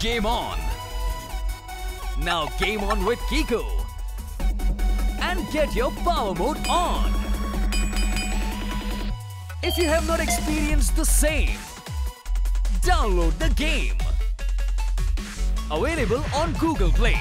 Game on! Now game on with Kiko and get your power mode on. If you have not experienced the same, download the game. Available on Google Play.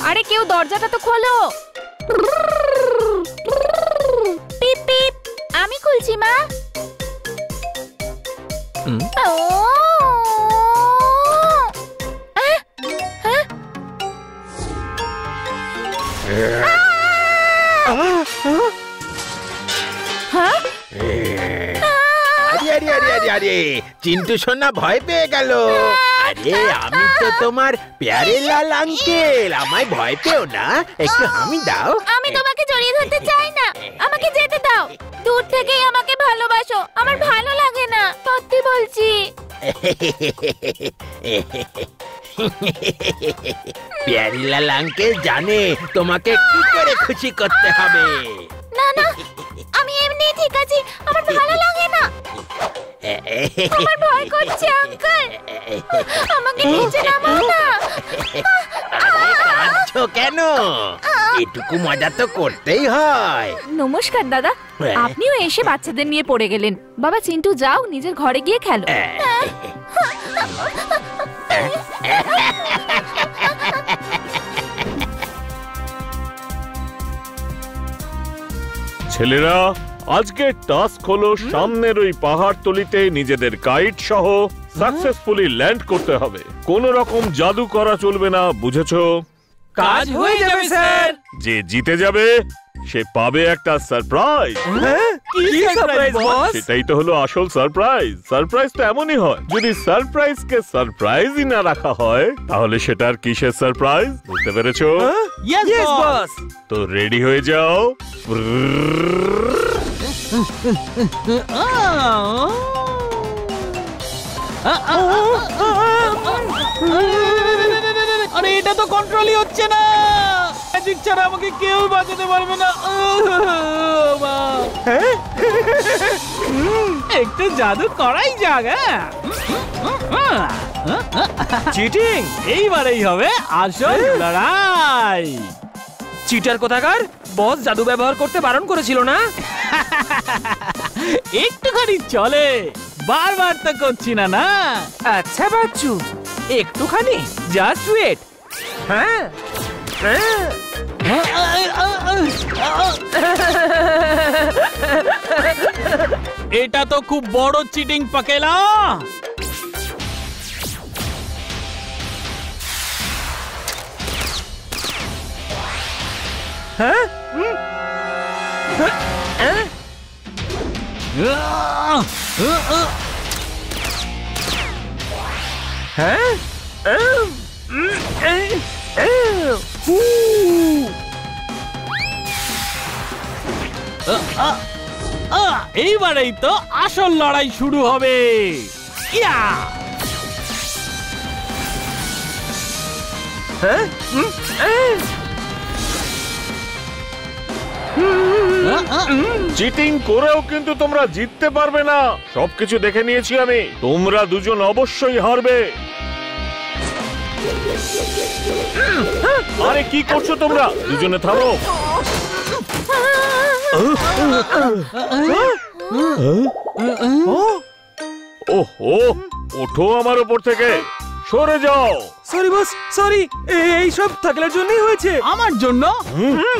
আরে কেউ দরজাটা তো খোলো। পিপ পিপ, আমি খুলছি মা। আরে চিন্টু সোনা ভয় পেয়ে গেল। আরে আমি তো তোমার প্যারে লাল আঙ্কেল, আমায় ভয় পেও না, একটু হামি দাও। আমি তোমাকে জড়িয়ে ধরতে চাই না, আমাকে যেতে দাও। দূর থেকেই আমাকে ভালোবাসো, আমার ভালো লাগে না, সত্যি বলছি। প্যারে লাল আঙ্কেল জানে তোমাকে কি করে খুশি করতে হবে। না না, আমি এমনি ঠিক আছি, আমার ভালো লাগে না, আমার ভয় করছে আঙ্কেল, আমাকে নিচে নামাও না। কাঁদছো কেন? এটুকু মজা তো করতেই হয়। নমস্কার দাদা, আপনিও এসে বাচ্চাদের নিয়ে পড়ে গেলেন। বাবা চিন্টু যাও, নিজের ঘরে গিয়ে খেলো। ছেলেরা, আজকে টাস্ক হলো সামনের ওই পাহাড়তলিতে নিজেদের কাইট সহ সাকসেসফুলি ল্যান্ড করতে হবে। কোন রকম জাদু করা চলবে না, বুঝেছো? কাজ হয়ে যাবে স্যার। যে জিতে যাবে সে পাবে একটা সারপ্রাইজ। কি সারপ্রাইজ বস? সেটাই তো হলো আসল সারপ্রাইজ। সারপ্রাইজ তো এমনই হয়, যদি সারপ্রাইজকে সারপ্রাইজই না রাখা হয় তাহলে সেটার কিসের সারপ্রাইজ, বুঝতে পেরেছো? Yes boss. তো রেডি হয়ে যাও। আরে এটা তো কন্ট্রোলই হচ্ছে না, ম্যাজিক ছাড়া আমাকে কেউ বাঁচাতে পারবে না। একটু জাদু করাই যাক। চিটিং এইবারেই হবে আসল লড়াই। চিটার কোথাকার, বস জাদু ব্যবহার করতে বারণ করেছিল না? একটুখানি চলে, বারবার তো করছি না। না আচ্ছা বাচ্চু, একটুখানি জাস্ট ওয়েট। হ্যাঁ এটা তো খুব বড় চিটিং পাকেলা। হ্যাঁ এইবারেই তো আসল লড়াই শুরু হবে। চিটিং করেও কিন্তু তোমরা জিততে পারবে না, সবকিছু দেখে নিয়েছি আমি। তোমরা দুজন অবশ্যই হারবে। আরে কি করছো তোমরা? দুজনে থামো। ওহো, ওঠো আমার উপর থেকে, সরে যাও। সরি বস, সরি, এই সব থাকলের জন্যই হয়েছে। আমার জন্য?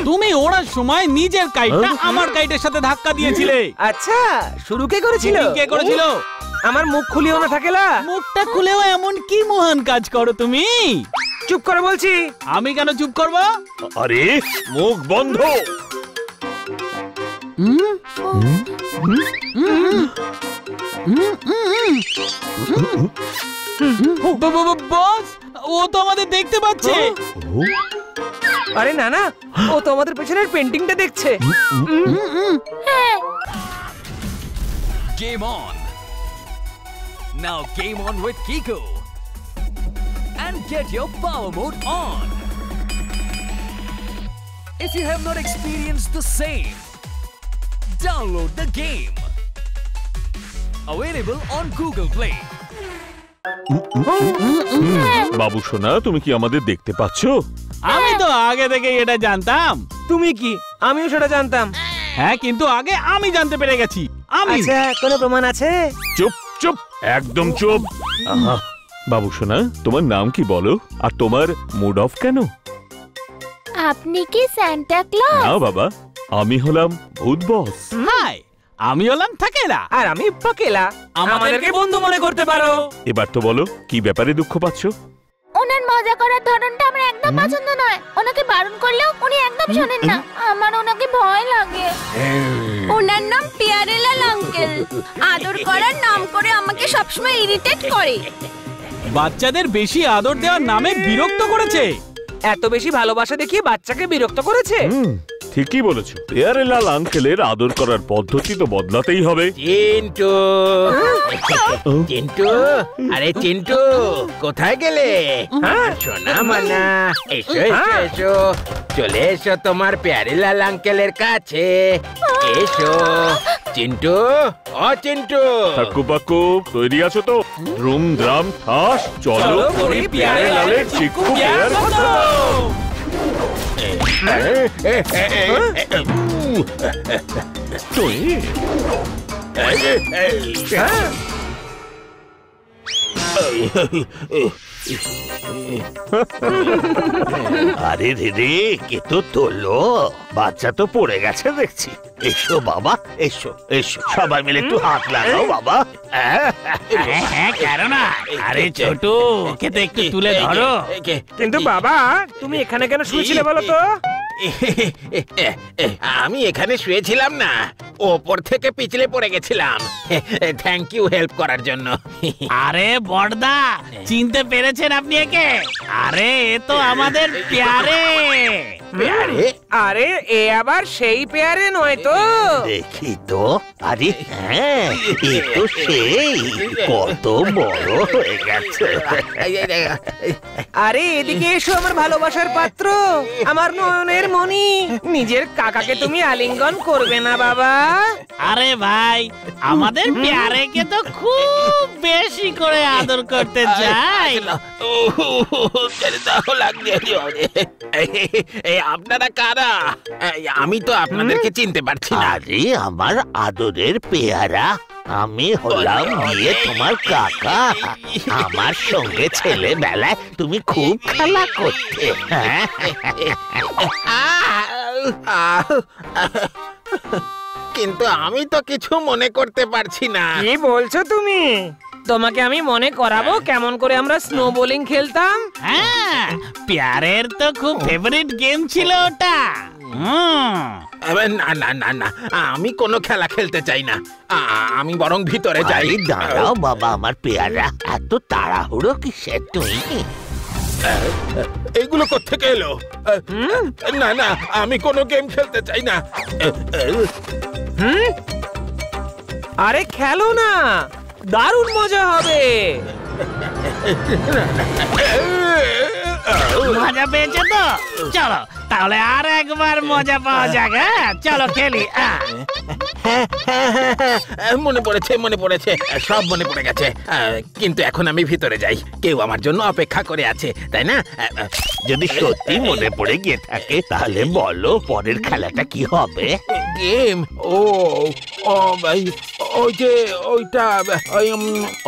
তুমি ওড়ার সময় নিজের কাইটটা আমার কাইটের সাথে ধাক্কা দিয়েছিলে। আচ্ছা, শুরু কে করেছিল? কে করেছিল? আমার মুখ খুলিও না থাকেলা। মুখটা খুলেও এমন কি মহান কাজ করো তুমি? চুপ করে বলছি। আমি কেন চুপ করব? আরে মুখ বন্ধ। বস, ও তো আমাদের দেখতে পাচ্ছে। আরে না না, ও তো আমাদের পেছনের পেন্টিংটা দেখছে। Game on! Now game on with Kiko! And get your power mode on! If you have not experienced the same, download the game! Available on Google Play. বাবু সোনা, তুমি কি আমাদের দেখতে পাচ্ছো? আমি তো আগে থেকে এটা জানতাম। তুমি কি? আমিও সেটা জানতাম। হ্যাঁ, কিন্তু আগে আমি জানতে পেরে গেছি। আমি আচ্ছা, কোনো প্রমাণ আছে? চুপ চুপ, একদম চুপ। আহা, বাবু সোনা, তোমার নাম কি বলো? আর তোমার মুড অফ কেন? আপনি কি সান্টা ক্লজ? না বাবা, আমি হলাম ভূত বস। হাই, আমি হলাম থাকেলা। আর আমি পাকেলা। আমাদেরকে বন্ধু মনে করতে পারো। এবার তো বলো, কি ব্যাপারে দুঃখ পাচ্ছ? ওনার মজা করার ধরনটা আমার একদম পছন্দ নয়। ওনাকে বারণ করলেও উনি একদম শোনেন না। আমার ওনাকে ভয় লাগে। ওনার নাম পিয়ারেলাল আঙ্কেল। আদর করার নাম করে আমাকে সবসময় ইরিটেট করে। বাচ্চাদের বেশি আদর দেওয়ার নামে বিরক্ত করেছে। এত বেশি ভালোবাসা দেখিয়ে বাচ্চাকে বিরক্ত করেছে। ঠিকই বলেছো। পেয়ারেলাল আঙ্কেলের আদর করার পদ্ধতি তো বদলাতেই হবে। চিন্টু, চিন্টু, আরে চিন্টু, কোথায় গেলে? সোনা মানা, এসো এসো এসো, চলে এসো তোমার প্যারেলাল আঙ্কেলের কাছে। এসো চিন্টু, ও চিন্টু। কাকু পাকু, তৈরি আছো তো? দ্রুম দ্রাম ঠাস, চলো করি পেয়ারেলালের চিকু পেয়ার কথা। আরে রে, কে তো তোলো? বাচ্চা তো পড়ে গেছে দেখছি। এসো বাবা, এসো এসো, সবাই মিলে একটু হাত লাগাও বাবা। হ্যাঁ, কেন না? আরে ছোটু, ওকে তো একটু তুলে ধরো। কিন্তু বাবা, তুমি এখানে কেন শুয়েছিলে বলো তো? আমি এখানে শুয়েছিলাম না, ওপর থেকে পিছলে পড়ে গেছিলাম। থ্যাংক ইউ হেল্প করার জন্য। আরে বড়দা, চিনতে পেরেছেন আপনি একে? আরে এ তো আমাদের পেয়ারে। পেয়ারে? আরে এ আবার সেই পেয়ারে নয় তো? দেখি তো। আরে হ্যাঁ, এ তো সেই, কত বড় হয়ে গেছে। আরে এদিকে এসো আমার ভালোবাসার পাত্র, আমার নয়নের মণি। নিজের কাকাকে তুমি আলিঙ্গন করবে না বাবা? আরে ভাই, আমাদের পেয়ারেকে তো খুব বেশি করে আদর করতে চাই। আপনারা কারা? আমি তো আপনাদেরকে চিনতে পারছি না। আরে আমার আদরের পেয়ারা, আমি হলাম গিয়ে তোমার কাকা। আমার সঙ্গে ছেলেবেলায় তুমি খুব খেলা করতে। কিন্তু আমি তো কিছু মনে করতে পারছি না। কি বলছো তুমি? তোমাকে আমি মনে করাবো কেমন করে আমরা স্নো বোলিং খেলতাম। হ্যাঁ, পেয়ারের তো খুব ফেভারিট গেম ছিল ওটা। না না না না, আমি কোনো খেলা খেলতে চাই না। আমি বরং ভিতরে যাই। আরে দাঁড়াও বাবা আমার পেয়ারা, এত তাড়াহুড়ো কিসের তুমি? এইগুলো কোত্থেকে এলো? না না, আমি কোনো গেম খেলতে চাই না। আরে খেলো না, দারুণ মজা হবে। মজা পেয়েছে তো? চলো তাহলে আর একবার মজা পাওয়া যাক। চলো খেলি। মনে পড়েছে, মনে পড়েছে, সব মনে পড়ে গেছে। কিন্তু এখন আমি ভিতরে যাই, কেউ আমার জন্য অপেক্ষা করে আছে, তাই না? যদি সত্যি মনে পড়ে গিয়ে থাকে তাহলে বলো পরের খেলাটা কি হবে? গেম? ও ও ভাই, ওই যে ওইটা,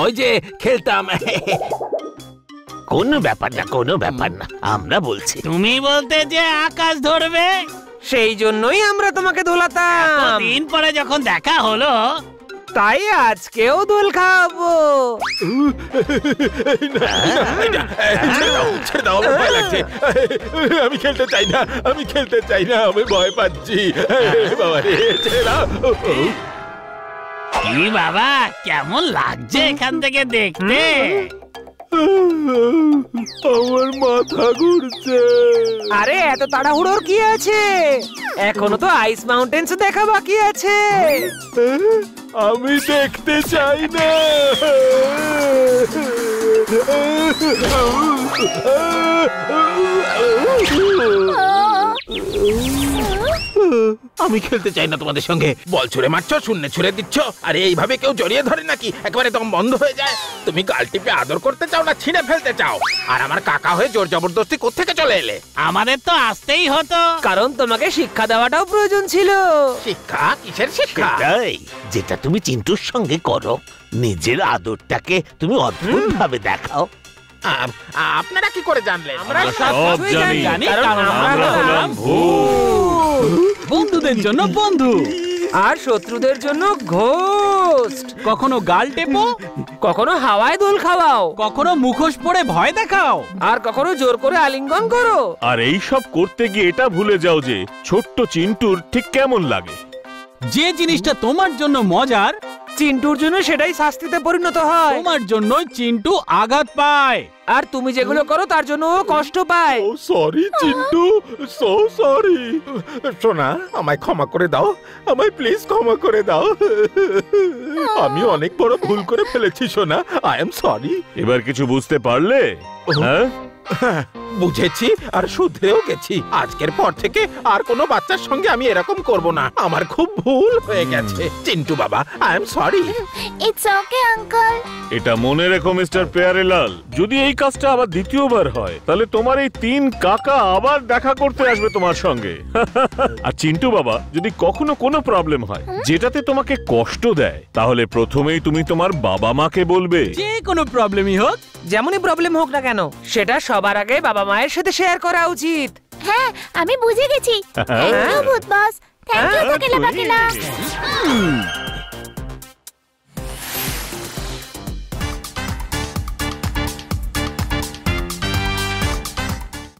ওই যে খেলতাম। কোনো ব্যাপার না, কোনো ব্যাপার না, আমরা বলছি। তুমি বলতে যে আকাশ ধরবে, সেই জন্যই আমরা তোমাকে দোলাতাম। দিন পরে যখন দেখা হলো, তাই আজকেও দোল খাওয়াবো। ছেড়ে দাও, আমার ভয় লাগছে। আমি খেলতে চাই না, আমি খেলতে চাই না, আমি ভয় পাচ্ছি। বাবা রে, ছেড়ে দাও। কি বাবা, কেমন লাগছে এখান থেকে দেখতে? আমার মাথা ঘুরছে। আরে এত তাড়াহুড়োর কি আছে? এখনো তো আইস মাউন্টেন্স দেখা বাকি আছে। আমি দেখতে চাই না। আমি খেলতে চাই না তোমাদের সঙ্গে। বল ছুড়ে মারছো, শূন্য ছুড়ে দিচ্ছ, আরে এইভাবে কেউ জড়িয়ে ধরে নাকি? একেবারে দম বন্ধ হয়ে যায়। তুমি গাল টিপে আদর করতে চাও না ছিঁড়ে ফেলতে চাও? আর আমার কাকা হয়ে জোর জবরদস্তি কোত্থেকে চলে এলে? আমাদের তো আসতেই হতো। কারণ তোমাকে শিক্ষা দেওয়াটাও প্রয়োজন ছিল। শিক্ষা? কিসের শিক্ষা? সেটাই, যেটা তুমি চিন্টুর সঙ্গে করো। নিজের আদরটাকে তুমি অদ্ভুত ভাবে দেখাও। আপনারা কি করে জানলেন? আমরা সব সবকিছুই জানি, কারণ আমরা হলাম বন্ধুদের জন্য বন্ধু, আর শত্রুদের জন্য ঘোস্ট। কখনো গাল টেপো, কখনো হাওয়ায় দোল খাওয়াও, কখনো মুখোশ পরে ভয় দেখাও। আর কখনো জোর করে আলিঙ্গন করো। আর এই সব করতে গিয়ে এটা ভুলে যাও যে ছোট্ট চিন্টুর ঠিক কেমন লাগে। যে জিনিসটা তোমার জন্য মজার, চিন্টুর জন্য সেটাই শাস্তিতে পরিণত হয়। তোমার জন্য চিন্টু আঘাত পায়। আর তুমি যেগুলো করো তার জন্য ও কষ্ট পায়। ও সরি চিন্টু, সো সরি। সোনা, আমায় ক্ষমা করে দাও, আমায় প্লিজ ক্ষমা করে দাও। আমি অনেক বড় ভুল করে ফেলেছি সোনা, আই এম সরি। এবার কিছু বুঝতে পারলে? হ্যাঁ, বুঝেছি আর শুধরেও গেছি। আজকের পর থেকে আর কোনো বাচ্চার সঙ্গে আমি এরকম করব না। আমার খুব ভুল হয়ে গেছে চিন্টু বাবা, I am sorry. It's okay uncle. এটা মনে রেখো মিস্টার পেয়ারেলাল, যদি এই কাজটা আবার দ্বিতীয়বার হয় তাহলে তোমার এই 3 কাকা আবার দেখা করতে আসবে তোমার সঙ্গে। আর চিন্টু বাবা, যদি কখনো কোনো প্রবলেম হয় যেটাতে তোমাকে কষ্ট দেয়, তাহলে প্রথমেই তুমি তোমার বাবা মাকে বলবে। যে কোনো প্রবলেমই হোক, যেমনই প্রবলেম হোক না কেন, সেটা সবার আগে বাবা মায়ের সাথে শেয়ার করা উচিত। হ্যাঁ, আমি বুঝে গেছি। থ্যাংক ইউ ভূত বস। Thank you পাকেলা পাকেলা।